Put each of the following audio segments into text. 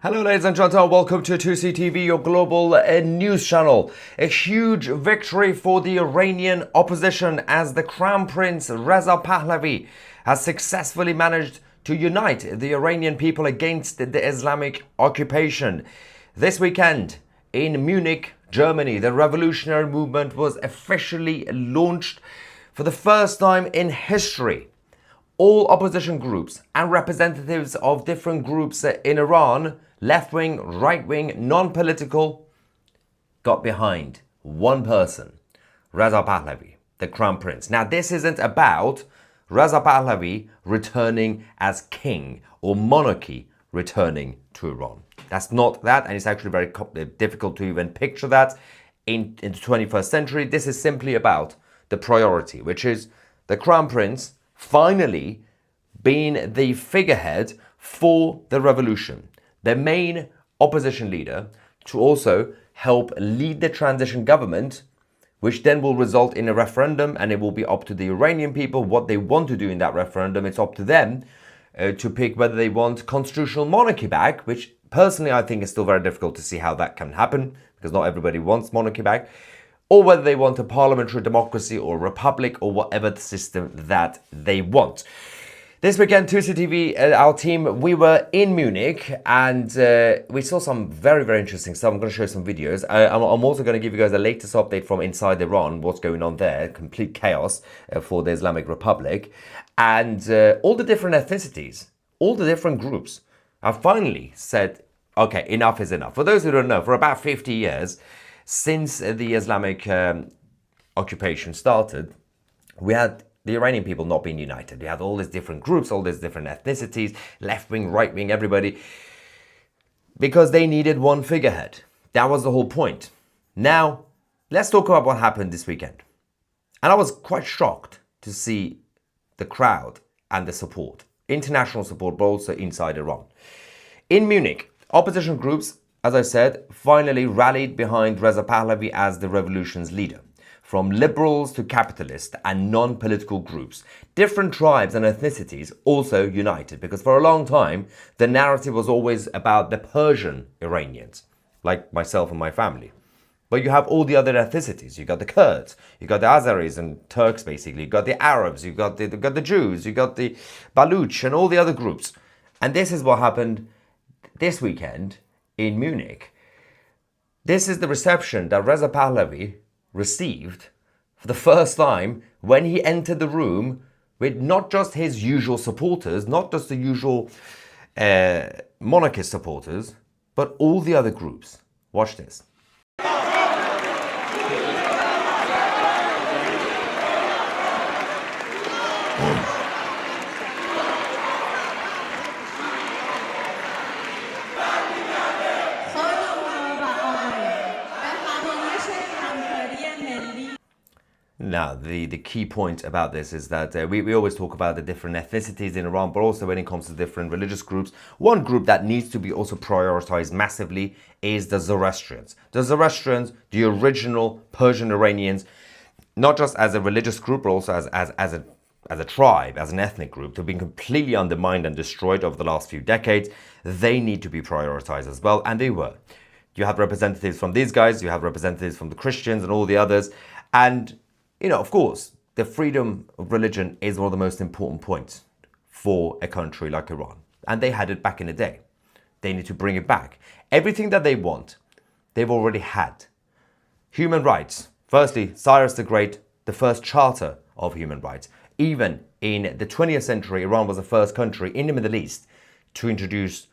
Hello ladies and gentlemen, welcome to 2C TV, your global news channel. A huge victory for the Iranian opposition as the Crown Prince Reza Pahlavi has successfully managed to unite the Iranian people against the Islamic occupation. This weekend in Munich, Germany, the revolutionary movement was officially launched for the first time in history. All opposition groups and representatives of different groups in Iran, left-wing, right-wing, non-political, got behind one person, Reza Pahlavi, the Crown Prince. Now, this isn't about Reza Pahlavi returning as king or monarchy returning to Iran. That's not that, and it's actually very difficult to even picture that in the 21st century. This is simply about the priority, which is the Crown Prince finally being the figurehead for the revolution, the main opposition leader, to also help lead the transition government, which then will result in a referendum, and it will be up to the Iranian people what they want to do in that referendum. It's up to them to pick whether they want constitutional monarchy back, which personally I think is still very difficult to see how that can happen, because not everybody wants monarchy back, or whether they want a parliamentary democracy or a republic or whatever the system that they want. This weekend, 2C TV, our team, we were in Munich and we saw some very, very interesting stuff. I'm going to show you some videos. I'm also going to give you guys the latest update from inside Iran, what's going on there, complete chaos for the Islamic Republic. And all the different ethnicities, all the different groups have finally said, okay, enough is enough. For those who don't know, for about 50 years, since the Islamic occupation started, we had the Iranian people not being united. We had all these different groups, all these different ethnicities, left-wing, right-wing, everybody, because they needed one figurehead. That was the whole point. Now, let's talk about what happened this weekend. And I was quite shocked to see the crowd and the support, international support, but also inside Iran. In Munich, opposition groups, as I said, finally rallied behind Reza Pahlavi as the revolution's leader. From liberals to capitalists and non-political groups, different tribes and ethnicities also united, because for a long time, the narrative was always about the Persian Iranians, like myself and my family. But you have all the other ethnicities. You got the Kurds, you got the Azeris and Turks, basically. You got the Arabs, you got the Jews, you got the Baluch and all the other groups. And this is what happened this weekend in Munich. This is the reception that Reza Pahlavi received for the first time when he entered the room with not just his usual supporters, not just the usual monarchist supporters, but all the other groups. Watch this. Now, the key point about this is that we always talk about the different ethnicities in Iran, but also when it comes to different religious groups, one group that needs to be also prioritized massively is the Zoroastrians. The Zoroastrians, the original Persian Iranians, not just as a religious group, but also as a tribe, as an ethnic group, have been completely undermined and destroyed over the last few decades. They need to be prioritized as well, and they were. You have representatives from these guys, you have representatives from the Christians and all the others, and you know, of course, the freedom of religion is one of the most important points for a country like Iran. And they had it back in the day. They need to bring it back. Everything that they want, they've already had. Human rights. Firstly, Cyrus the Great, the first charter of human rights. Even in the 20th century, Iran was the first country in the Middle East to introduce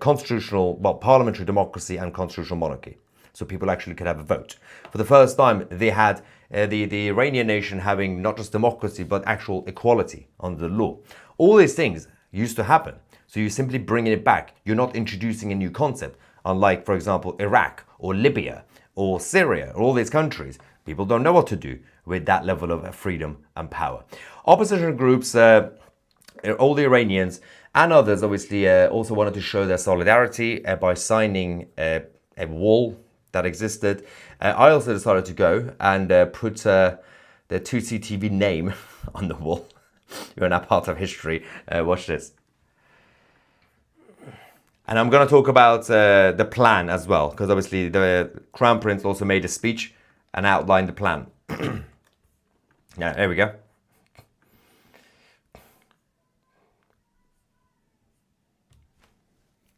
constitutional, parliamentary democracy and constitutional monarchy. So people actually could have a vote. For the first time, they had the Iranian nation having not just democracy, but actual equality under the law. All these things used to happen. So you're simply bringing it back. You're not introducing a new concept. Unlike, for example, Iraq or Libya or Syria or all these countries, people don't know what to do with that level of freedom and power. Opposition groups, all the Iranians and others obviously also wanted to show their solidarity by signing a wall that existed. I also decided to go and put the 2C TV name on the wall. You're now part of history. Watch this. And I'm going to talk about the plan as well, because obviously the Crown Prince also made a speech and outlined the plan. Yeah, there we go.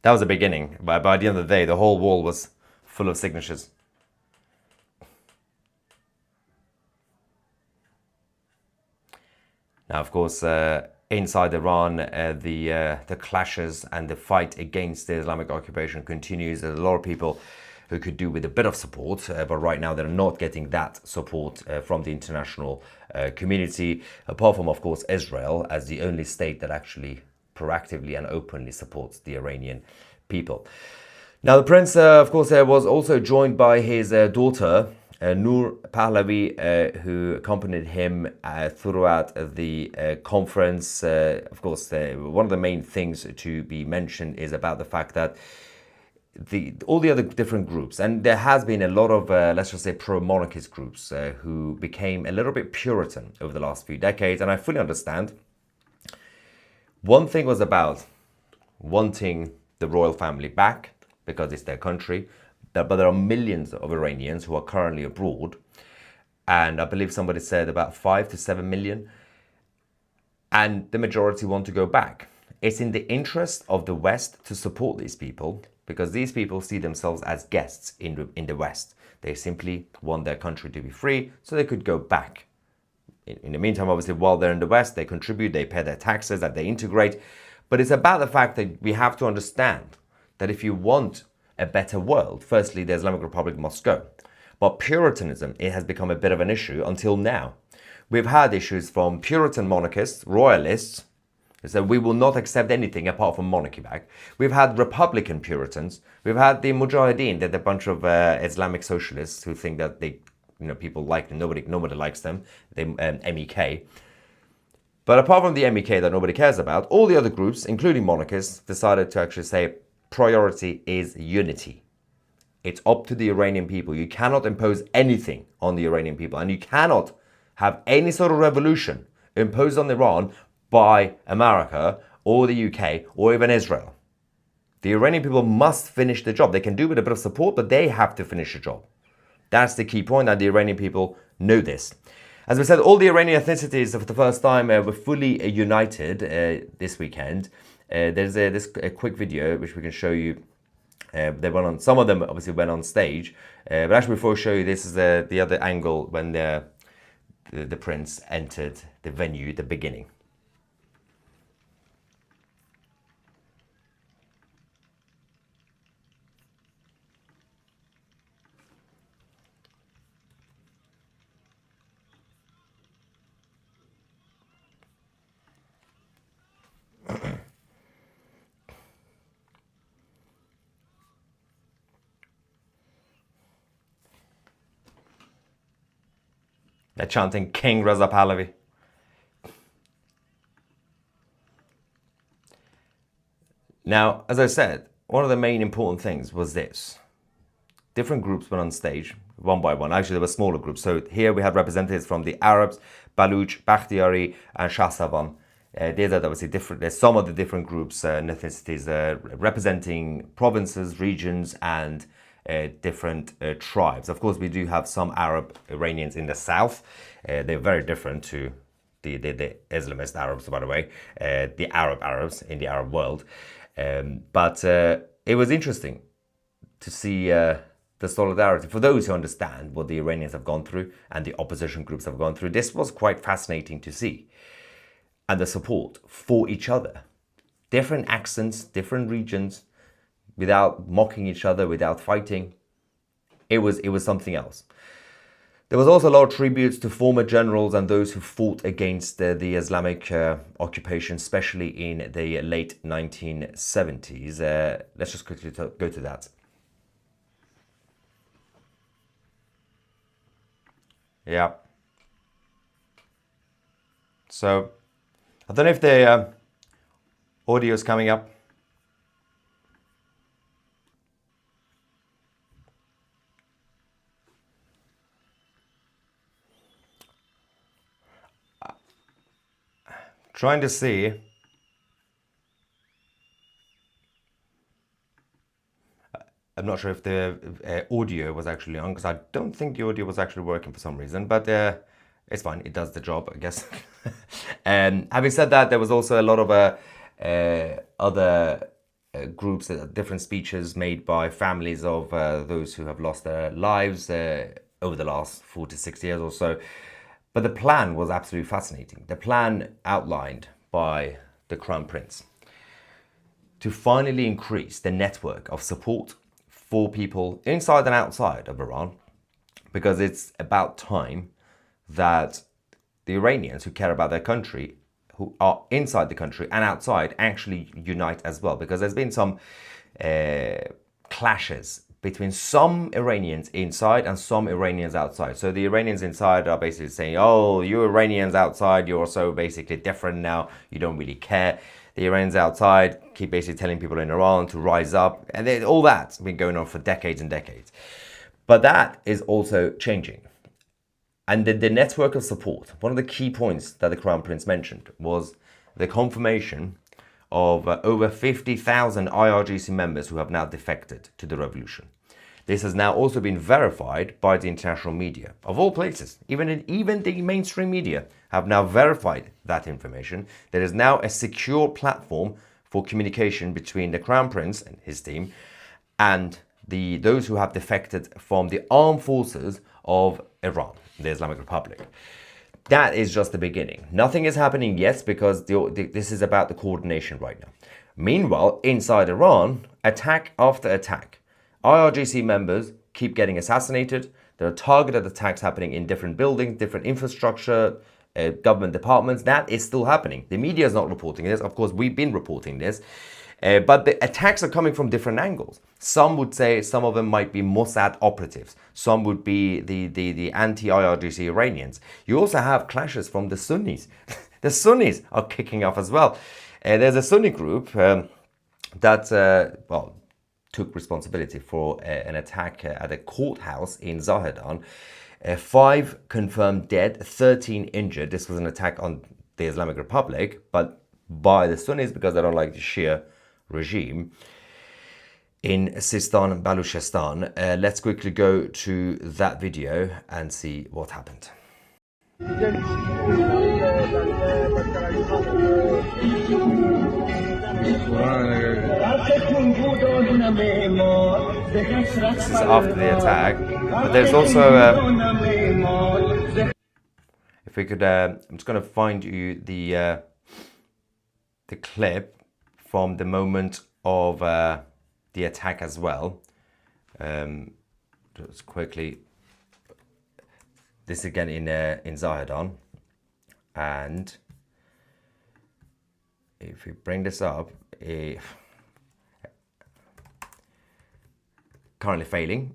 That was the beginning. But by the end of the day, the whole wall was full of signatures. Now, of course, inside Iran, the clashes and the fight against the Islamic occupation continues. There's a lot of people who could do with a bit of support, but right now they're not getting that support from the international community, apart from, of course, Israel as the only state that actually proactively and openly supports the Iranian people. Now, the prince, of course, was also joined by his daughter, Noor Pahlavi, who accompanied him throughout the conference. Of course, one of the main things to be mentioned is about the fact that all the other different groups, and there has been a lot of, let's just say, pro-monarchist groups who became a little bit Puritan over the last few decades, and I fully understand. One thing was about wanting the royal family back because it's their country, but there are millions of Iranians who are currently abroad, and I believe somebody said about 5 to 7 million, and the majority want to go back. It's in the interest of the West to support these people, because these people see themselves as guests in the West. They simply want their country to be free so they could go back. In the meantime, obviously, while they're in the West, they contribute, they pay their taxes, that they integrate. But it's about the fact that we have to understand that if you want a better world, firstly, the Islamic Republic must go. But Puritanism, it has become a bit of an issue until now. We've had issues from Puritan monarchists, royalists, who said we will not accept anything apart from monarchy back. We've had Republican Puritans. We've had the Mujahideen, that a bunch of Islamic socialists who think that they, people like them. Nobody likes them. They MEK. But apart from the MEK that nobody cares about, all the other groups, including monarchists, decided to actually say priority is unity. It's up to the Iranian people. You cannot impose anything on the Iranian people, and you cannot have any sort of revolution imposed on Iran by America or the UK or even Israel. The Iranian people must finish the job. They can do with a bit of support, but they have to finish the job. That's the key point, and the Iranian people know this. As we said, all the Iranian ethnicities for the first time were fully united this weekend. There's this quick video which we can show you. They went on. Some of them obviously went on stage, but actually before I show you, this is the other angle when the prince entered the venue at the beginning. They're chanting King Reza Pahlavi. Now, as I said, one of the main important things was this. Different groups went on stage, one by one. Actually, there were smaller groups. So here we have representatives from the Arabs, Baluch, Bakhtiari, and Shahsavan. These are obviously different. There's some of the different groups and ethnicities representing provinces, regions, and different tribes. Of course, we do have some Arab Iranians in the south. They're very different to the Islamist Arabs, by the way, the Arab Arabs in the Arab world. But it was interesting to see the solidarity. For those who understand what the Iranians have gone through and the opposition groups have gone through, this was quite fascinating to see. And the support for each other. Different accents, different regions, without mocking each other, without fighting. It was something else. There was also a lot of tributes to former generals and those who fought against the Islamic occupation, especially in the late 1970s. Let's just quickly go to that. Yeah. So, I don't know if the audio is coming up. Trying to see. I'm not sure if the audio was actually on, because I don't think the audio was actually working for some reason, but it's fine. It does the job, I guess. Having said that, there was also a lot of other groups, different speeches made by families of those who have lost their lives over the last 4 to 6 years or so. But the plan was absolutely fascinating. The plan outlined by the Crown Prince to finally increase the network of support for people inside and outside of Iran, because it's about time that the Iranians who care about their country, who are inside the country and outside, actually unite as well. Because there's been some clashes between some Iranians inside and some Iranians outside. So the Iranians inside are basically saying, oh, you Iranians outside, you're so basically different now, you don't really care. The Iranians outside keep basically telling people in Iran to rise up. And all that's been going on for decades and decades. But that is also changing. And the network of support, one of the key points that the Crown Prince mentioned was the confirmation of over 50,000 IRGC members who have now defected to the revolution. This has now also been verified by the international media of all places. Even the mainstream media have now verified that information. There is now a secure platform for communication between the Crown Prince and his team and those who have defected from the armed forces of Iran, the Islamic Republic. That is just the beginning. Nothing is happening yet, because this is about the coordination right now. Meanwhile, inside Iran, attack after attack. IRGC members keep getting assassinated. There are targeted attacks happening in different buildings, different infrastructure, government departments. That is still happening. The media is not reporting this. Of course, we've been reporting this. But the attacks are coming from different angles. Some would say some of them might be Mossad operatives. Some would be the anti-IRGC Iranians. You also have clashes from the Sunnis. The Sunnis are kicking off as well. There's a Sunni group that, took responsibility for an attack at a courthouse in Zahedan. 5 confirmed dead, 13 injured. This was an attack on the Islamic Republic, but by the Sunnis, because they don't like the Shia regime in Sistan and Baluchistan. Let's quickly go to that video and see what happened. This is after the attack, but there's also if we could I'm just going to find you the clip from the moment of the attack as well. Just quickly, this again in Zahedan, and if we bring this up, currently failing.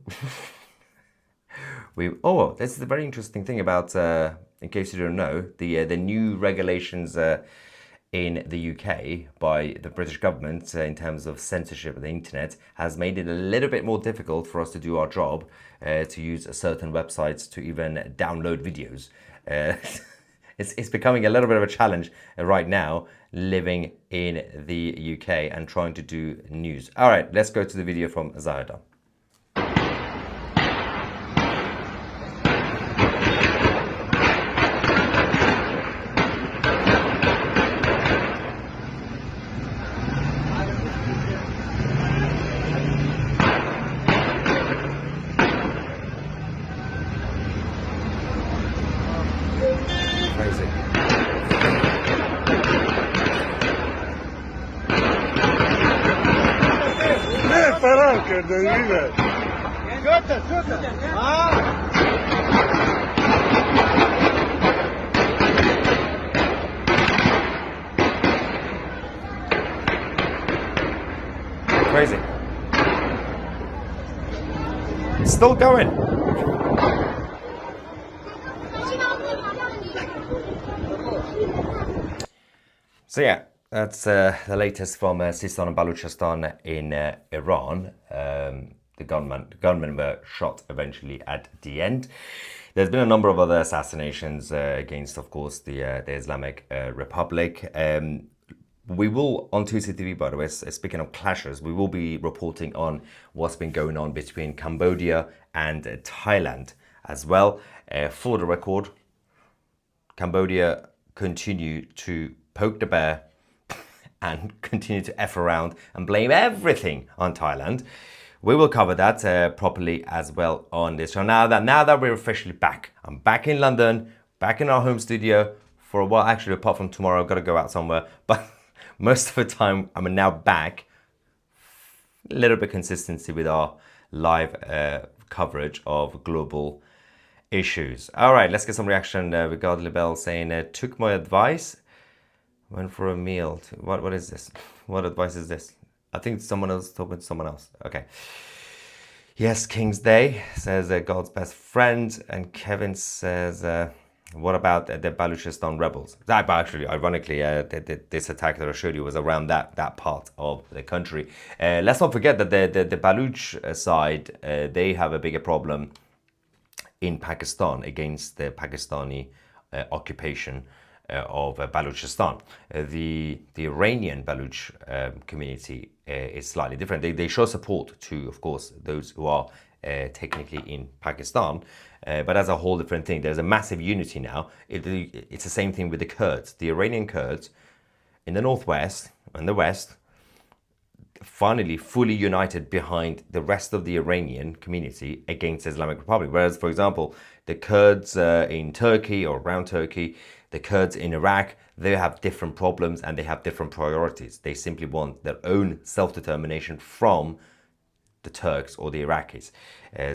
This is a very interesting thing about, in case you don't know, the new regulations in the UK by the British government in terms of censorship of the internet has made it a little bit more difficult for us to do our job, to use certain websites to even download videos. It's becoming a little bit of a challenge right now living in the UK and trying to do news. All right, let's go to the video from Zahedan. Crazy. It's still going. So yeah, that's the latest from Sistan and Baluchistan in Iran. The gunmen were shot eventually at the end. There's been a number of other assassinations against, of course, the Islamic Republic. We will, on 2CTV, by the way, speaking of clashes, we will be reporting on what's been going on between Cambodia and Thailand as well. For the record, Cambodia continue to poke the bear and continue to F around and blame everything on Thailand. We will cover that properly as well on this show. Now that we're officially back, I'm back in London, back in our home studio for a while. Actually, apart from tomorrow, I've got to go out somewhere. But most of the time, I'm now back. A little bit consistency with our live coverage of global issues. All right, let's get some reaction. We got Libel saying, took my advice, went for a meal. What is this? What advice is this? I think someone else talking to someone else. Okay. Yes, King's Day, says God's best friend. And Kevin says, what about the Baluchistan rebels? That, actually, ironically, this attack that I showed you was around that part of the country. Let's not forget that the Baluch side, they have a bigger problem in Pakistan against the Pakistani occupation of Balochistan. The Iranian Baluch community is slightly different. They show support to, of course, those who are technically in Pakistan, but as a whole different thing. There's a massive unity now. It's the same thing with the Kurds. The Iranian Kurds in the northwest and the west finally fully united behind the rest of the Iranian community against the Islamic Republic. Whereas, for example, the Kurds in Turkey or around Turkey, the Kurds in Iraq, they have different problems and they have different priorities. They simply want their own self-determination from the Turks or the Iraqis.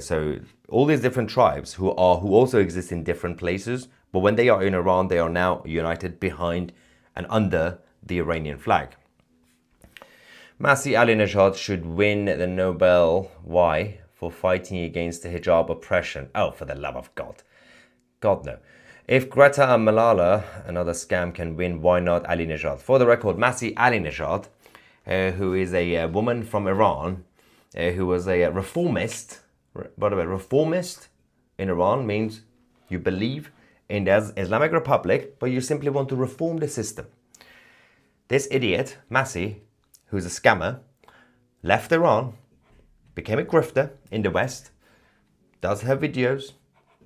So all these different tribes who also exist in different places, but when they are in Iran, they are now united behind and under the Iranian flag. Massi Ali Nad should win the Nobel. Why? For fighting against the hijab oppression. Oh, for the love of God. God, no. If Greta and Malala, another scam, can win, why not Ali Nad? For the record, Massi Ali Nad, who is a woman from Iran, who was a reformist. By the way, reformist in Iran means you believe in the Islamic Republic, but you simply want to reform the system. This idiot, Massi, who's a scammer, left Iran, became a grifter in the West, does her videos.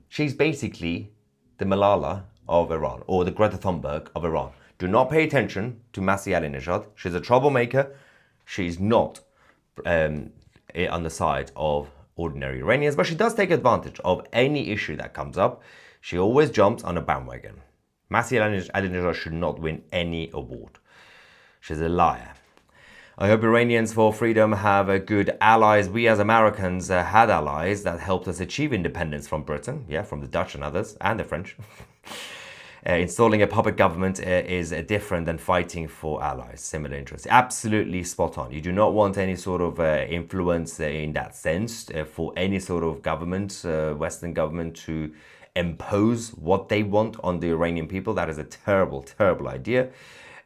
She's basically the Malala of Iran, or the Greta Thunberg of Iran. Do not pay attention to Massi Ali Nad. She's a troublemaker. She's not on the side of ordinary Iranians, but she does take advantage of any issue that comes up. She always jumps on a bandwagon. Massi Ali Nad should not win any award. She's a liar. I hope Iranians for freedom have good allies. We as Americans had allies that helped us achieve independence from Britain, from the Dutch and others, and the French. Installing a puppet government is different than fighting for allies, similar interests. Absolutely spot on. You do not want any sort of influence in that sense for any sort of government, Western government, to impose what they want on the Iranian people. That is a terrible, terrible idea.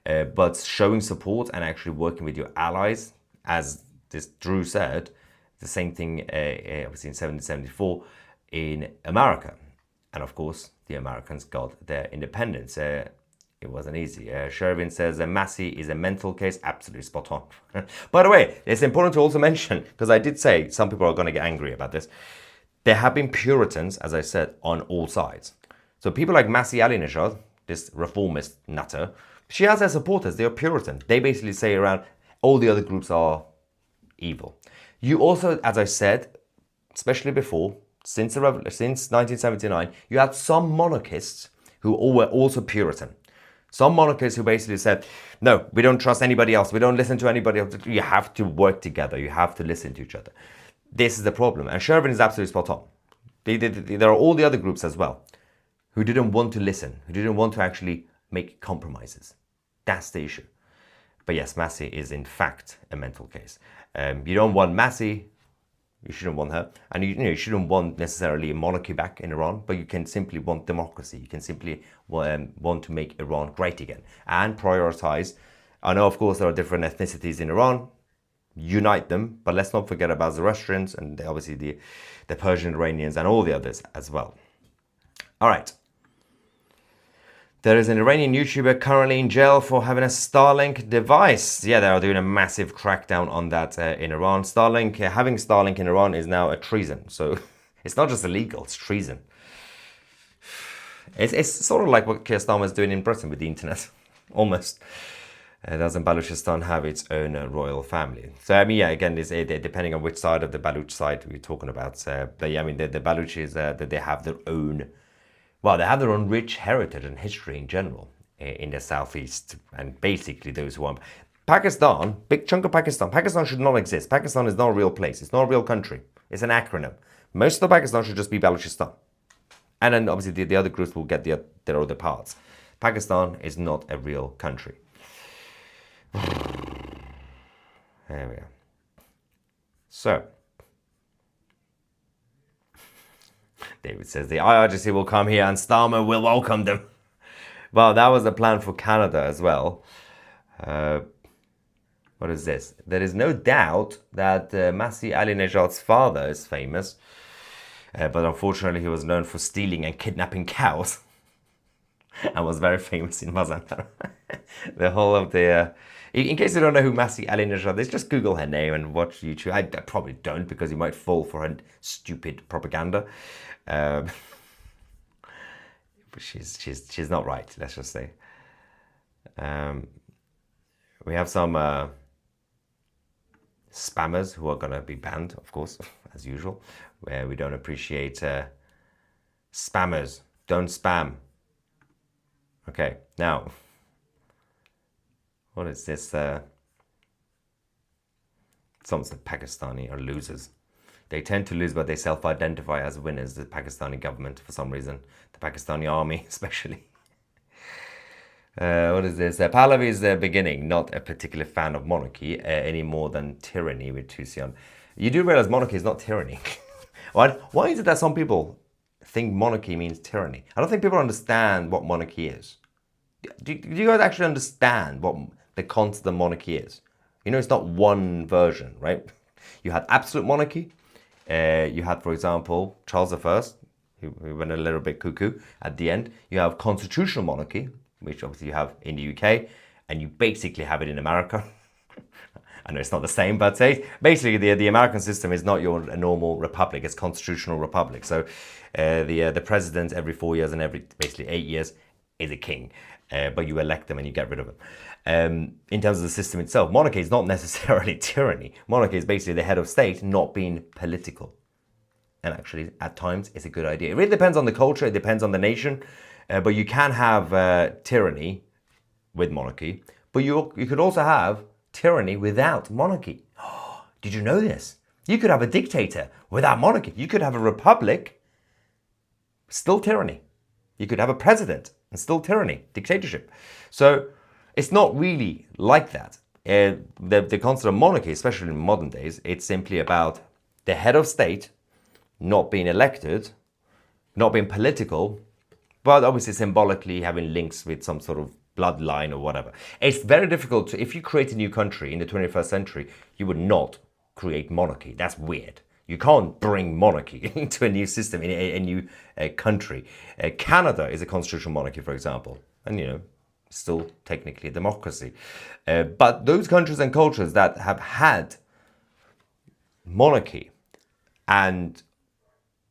But showing support and actually working with your allies, as this Drew said, the same thing obviously in 1774 in America. And of course, the Americans got their independence. It wasn't easy. Shervin says Massi is a mental case. Absolutely spot on. By the way, it's important to also mention, because I did say some people are going to get angry about this, there have been Puritans, as I said, on all sides. So people like Massi Ali Nad, this reformist nutter, she has her supporters. They are Puritan. They basically say around all the other groups are evil. You also, as I said, especially before, since 1979, you had some monarchists who were also Puritan. Some monarchists who basically said, no, we don't trust anybody else. We don't listen to anybody else. You have to work together. You have to listen to each other. This is the problem. And Shervin is absolutely spot on. There are all the other groups as well who didn't want to listen, who didn't want to actually make compromises. That's the issue. But yes, Massi is in fact a mental case. You don't want Massi, you shouldn't want her, and you shouldn't want necessarily a monarchy back in Iran, but you can simply want democracy. You can simply want to make Iran great again and prioritize. I know, of course, there are different ethnicities in Iran. Unite them, but let's not forget about Zoroastrians and obviously the Persian Iranians and all the others as well. All right. There is an Iranian YouTuber currently in jail for having a Starlink device. Yeah, they are doing a massive crackdown on that in Iran. Starlink, having Starlink in Iran is now a treason. So it's not just illegal, it's treason. It's sort of like what Keir Starmer is doing in Britain with the internet, almost. Doesn't Baluchistan have its own royal family? So, I mean, yeah, again, it's, depending on which side of the Baluch side we're talking about. But yeah, I mean, the Baluchis, that they have their own, well, they have their own rich heritage and history in general in the southeast. And basically those who are... Pakistan, big chunk of Pakistan. Pakistan should not exist. Pakistan is not a real place. It's not a real country. It's an acronym. Most of Pakistan should just be Baluchistan. And then obviously the other groups will get their other parts. Pakistan is not a real country. There we are. So, David says the IRGC will come here and Starmer will welcome them. Well, that was the plan for Canada as well. What is this? There is no doubt that Massi Ali Nad's father is famous. But unfortunately, he was known for stealing and kidnapping cows. And was very famous in Mossad. The whole of the... in case you don't know who Massi Ali Nad is, just Google her name and watch YouTube. I probably don't, because you might fall for her stupid propaganda. But she's not right, let's just say. We have some spammers who are going to be banned, of course, as usual. Where we don't appreciate spammers. Don't spam. Okay, now, what is this? Someone said Pakistani are losers. They tend to lose, but they self-identify as winners, the Pakistani government, for some reason. The Pakistani army, especially. What is this? Pahlavi is the beginning, not a particular fan of monarchy, any more than tyranny with Tucson. You do realize monarchy is not tyranny. Why is it that some people think monarchy means tyranny? I don't think people understand what monarchy is. Do you guys actually understand what the concept of monarchy is? You know, it's not one version, right? You had absolute monarchy. You had, for example, Charles I, who went a little bit cuckoo at the end. You have constitutional monarchy, which obviously you have in the UK, and you basically have it in America. I know it's not the same, but basically the American system is not a normal republic. It's constitutional republic. So the president every 4 years and every basically 8 years is a king, but you elect them and you get rid of them. In terms of the system itself, monarchy is not necessarily tyranny. Monarchy is basically the head of state not being political. And actually, at times, it's a good idea. It really depends on the culture. It depends on the nation. But you can have tyranny with monarchy. But you could also have tyranny without monarchy. Did you know this? You could have a dictator without monarchy. You could have a republic, still tyranny. You could have a president and still tyranny, dictatorship. So it's not really like that. The concept of monarchy, especially in modern days, it's simply about the head of state not being elected, not being political, but obviously symbolically having links with some sort of bloodline or whatever. It's very difficult to, if you create a new country in the 21st century, you would not create monarchy. That's weird. You can't bring monarchy into a new system, in a new country. Canada is a constitutional monarchy, for example, and you know, still technically a democracy. But those countries and cultures that have had monarchy, and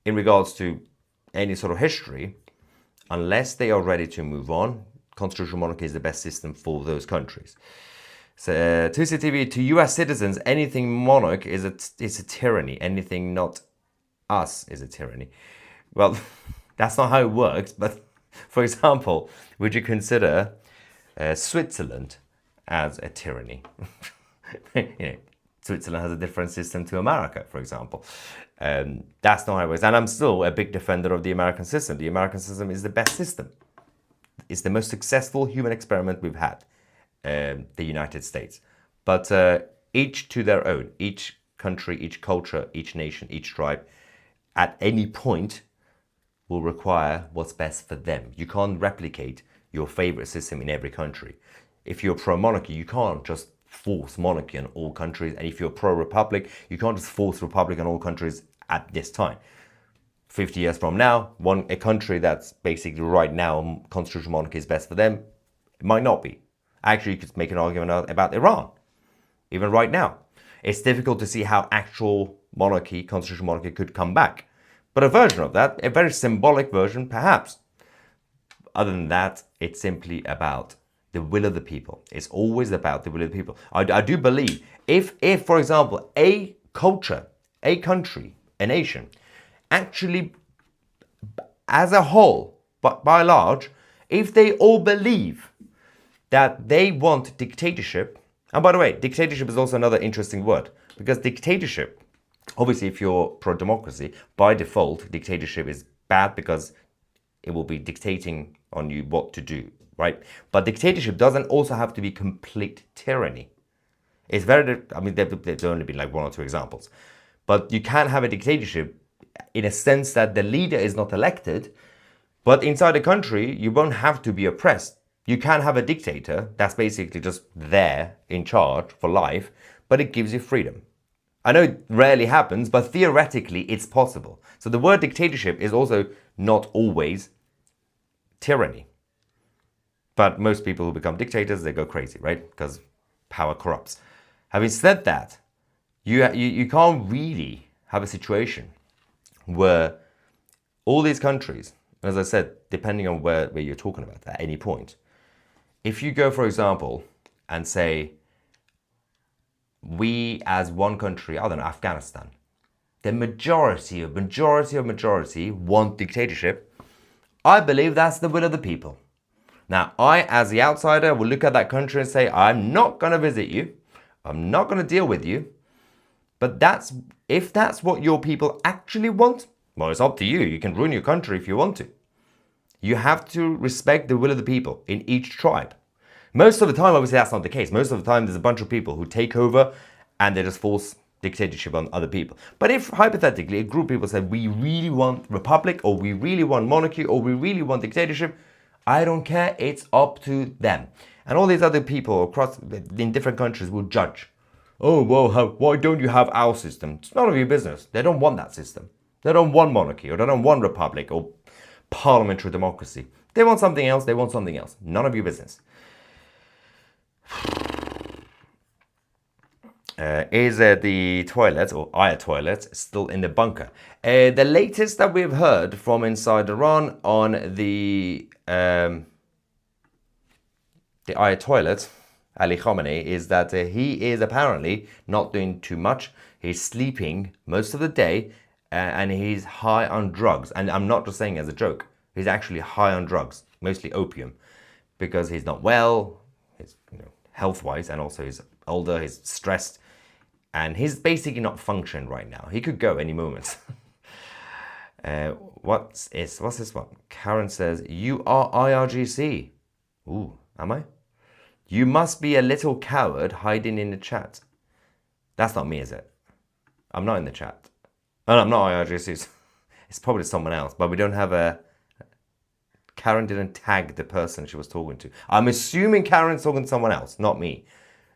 in regards to any sort of history, unless they are ready to move on, constitutional monarchy is the best system for those countries. So, 2CTV, to US citizens, anything monarch is a tyranny. Anything not us is a tyranny. Well, that's not how it works. But, for example, would you consider Switzerland as a tyranny? You know, Switzerland has a different system to America, for example. That's not how it works. And I'm still a big defender of the American system. The American system is the best system. It's the most successful human experiment we've had, the United States. But each to their own. Each country, each culture, each nation, each tribe, at any point will require what's best for them. You can't replicate your favorite system in every country. If you're pro-monarchy, you can't just force monarchy on all countries. And if you're pro-republic, you can't just force republic on all countries at this time. 50 years from now, a country that's basically right now constitutional monarchy is best for them, it might not be. Actually, you could make an argument about Iran, even right now. It's difficult to see how actual monarchy, constitutional monarchy, could come back. But a version of that, a very symbolic version, perhaps. Other than that, it's simply about the will of the people. It's always about the will of the people. I do believe if, for example, a culture, a country, a nation, actually, as a whole, but by large, if they all believe that they want dictatorship, and by the way, dictatorship is also another interesting word, because dictatorship, obviously if you're pro-democracy, by default, dictatorship is bad because it will be dictating on you what to do, right? But dictatorship doesn't also have to be complete tyranny. It's very, I mean, there's only been like one or two examples. But you can have a dictatorship in a sense that the leader is not elected, but inside the country, you won't have to be oppressed. You can have a dictator that's basically just there in charge for life, but it gives you freedom. I know it rarely happens, but theoretically it's possible. So the word dictatorship is also not always tyranny. But most people who become dictators, they go crazy, right? Because power corrupts. Having said that, you can't really have a situation where all these countries, as I said, depending on where you're talking about at any point, if you go, for example, and say, we as one country, I don't know, Afghanistan, the majority want dictatorship, I believe that's the will of the people. Now, I, as the outsider, will look at that country and say, I'm not going to visit you. I'm not going to deal with you. But if that's what your people actually want, well, it's up to you. You can ruin your country if you want to. You have to respect the will of the people in each tribe. Most of the time, obviously, that's not the case. Most of the time, there's a bunch of people who take over and they just force dictatorship on other people. But if, hypothetically, a group of people said, we really want republic, or we really want monarchy, or we really want dictatorship, I don't care. It's up to them. And all these other people across in different countries will judge. Oh, well, why don't you have our system? It's none of your business. They don't want that system. They don't want monarchy, or they don't want republic, or parliamentary democracy. They want something else. They want something else. None of your business. Is the toilet, or our toilet, still in the bunker? The latest that we've heard from inside Iran on the Ayatollah, Ali Khamenei, is that he is apparently not doing too much. He's sleeping most of the day and he's high on drugs. And I'm not just saying as a joke. He's actually high on drugs, mostly opium, because he's not well, he's, health-wise, and also he's older, he's stressed, and he's basically not functioning right now. He could go any moment. What's this one? Karen says, you are IRGC. Ooh, am I? You must be a little coward hiding in the chat. That's not me, is it? I'm not in the chat. Oh, no, I'm not IRGC. It's probably someone else, but we don't have a... Karen didn't tag the person she was talking to. I'm assuming Karen's talking to someone else, not me.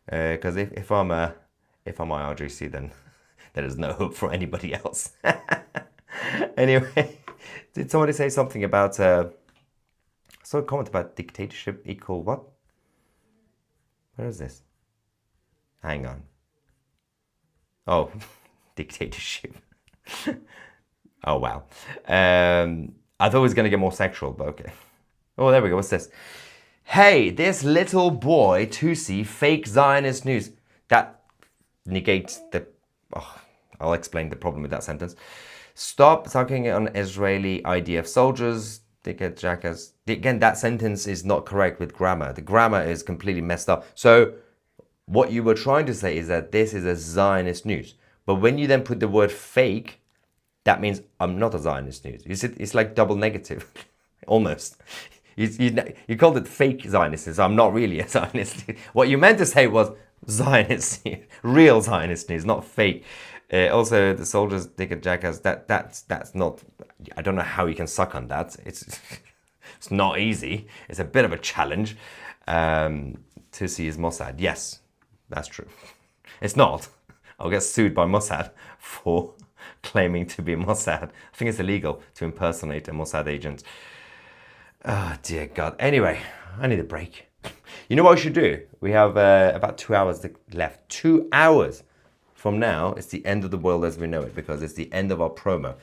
Because if I'm IRGC, then there is no hope for anybody else. Anyway, did somebody say something about... I saw a comment about dictatorship equal what? Where is this? Hang on. Oh, dictatorship. Oh, wow. I thought it was going to get more sexual, but okay. Oh, there we go. What's this? Hey, this little boy, Tutsi, fake Zionist news. That negates the... Oh, I'll explain the problem with that sentence. Stop sucking on Israeli IDF soldiers. Dickhead jackass. Again, that sentence is not correct with grammar. The grammar is completely messed up. So what you were trying to say is that this is a Zionist news. But when you then put the word fake, that means I'm not a Zionist news. It's like double negative, almost. You called it fake Zionist, so I'm not really a Zionist. What you meant to say was Zionist news, real Zionist news, not fake. Also, the soldiers, dickhead jackass, that's not... I don't know how you can suck on that. It's not easy. It's a bit of a challenge. Tutsi is Mossad. Yes, that's true. It's not. I'll get sued by Mossad for claiming to be Mossad. I think it's illegal to impersonate a Mossad agent. Oh, dear God. Anyway, I need a break. You know what we should do? We have about 2 hours left. 2 hours from now, it's the end of the world as we know it, because it's the end of our promo.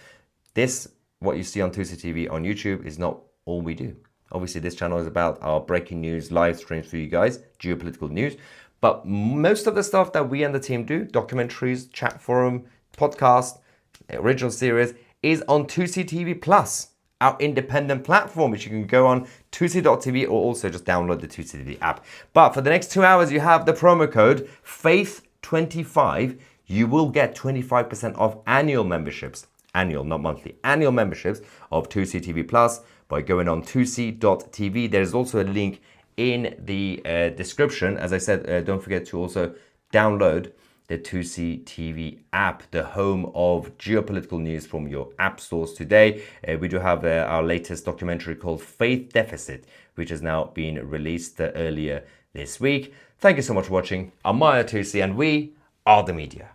This, what you see on 2C TV on YouTube, is not all we do. Obviously, this channel is about our breaking news, live streams for you guys, geopolitical news. But most of the stuff that we and the team do, documentaries, chat forum, podcast, original series, is on 2C TV Plus, our independent platform, which you can go on 2c.tv or also just download the 2C TV app. But for the next 2 hours, you have the promo code FAITH25. You will get 25% off annual memberships. Annual, not monthly. Annual memberships of 2C TV Plus by going on 2c.tv. There's also a link in the description. As I said, don't forget to also download the 2C TV app, the home of geopolitical news from your app stores today. We do have our latest documentary called Faith Deficit, which has now been released earlier this week. Thank you so much for watching. I'm Maya 2C and we are the media.